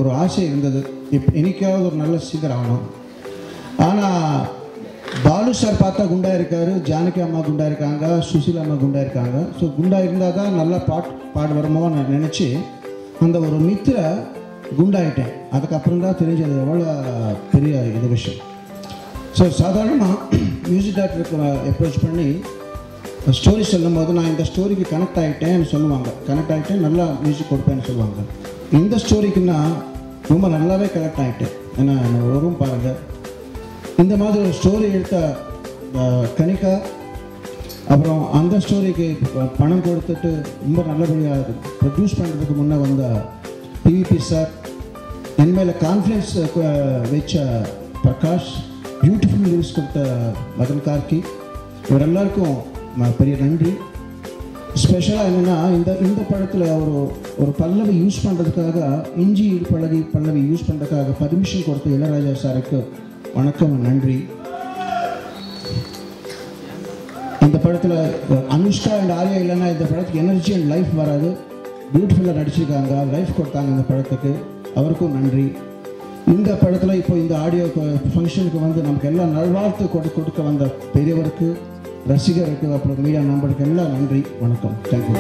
ஒரு ஆசை இருந்தது, என்னைக்காவது ஒரு நல்ல சிங்கர் ஆகணும். ஆனால் பாலு சார் பார்த்தா குண்டா இருக்காரு, ஜானகி அம்மா குண்டா இருக்காங்க, சுசீலா அம்மா குண்டா இருக்காங்க. ஸோ குண்டா இருந்தால் தான் நல்லா பாடு வருமோ நான் நினச்சி அந்த ஒரு மித்திர குண்டாயிட்டேன். அதுக்கப்புறம் தான் தெரிஞ்சது எவ்வளோ பெரிய இது விஷயம். ஸோ சாதாரணமாக மியூசிக் டைரக்டருக்கு அப்ரோச் பண்ணி ஸ்டோரி சொல்லும் போது நான் இந்த ஸ்டோரிக்கு கனெக்ட் ஆகிட்டேன்னு சொல்லுவாங்க. கனெக்ட் ஆகிட்டேன், நல்லா மியூசிக் கொடுப்பேன்னு சொல்லுவாங்க. இந்த ஸ்டோரிக்குன்னா ரொம்ப நல்லாவே கனெக்ட் ஆகிட்டேன். ஏன்னா வரும் பாருங்கள், இந்த மாதிரி ஒரு ஸ்டோரி எடுத்த கனிகா, அப்புறம் அந்த ஸ்டோரிக்கு பணம் கொடுத்துட்டு ரொம்ப நல்லபடியாக ப்ரொடியூஸ் பண்ணுறதுக்கு முன்னே வந்த பிவிபி சார், என் மேலே கான்ஃபிடன்ஸ் வச்ச பிரகாஷ், பியூட்டிஃபுல் லிரிக்ஸ் கொடுத்த மதன் கார்கி, இவர் எல்லாருக்கும் பெரிய நன்றி. ஸ்பெஷலாக என்னென்னா இந்த படத்தில் ஒரு பல்லவி யூஸ் பண்ணுறதுக்காக, இஞ்சி பல்லவி யூஸ் பண்ணுறதுக்காக பர்மிஷன் கொடுத்த இளையராஜா சாருக்கு வணக்கம், நன்றி. இந்த படத்தில் அனுஷ்கா அண்ட் ஆர்யா இல்லைன்னா இந்த படத்துக்கு எனர்ஜி அண்ட் லைஃப் வராது. பியூட்டிஃபுல்லாக நடிச்சிருக்காங்க, லைஃப் கொடுத்தாங்க இந்த படத்துக்கு, அவருக்கும் நன்றி. இந்த படத்தில் இப்போ இந்த ஆடியோ ஃபங்க்ஷனுக்கு வந்து நமக்கு எல்லாம் நல்வாழ்த்து கொடுக்க வந்த பெரியவருக்கு, ரசிகருக்கு, அப்புறம் மீடியா நம்பருக்கு எல்லாம் நன்றி, வணக்கம், தேங்க்யூ.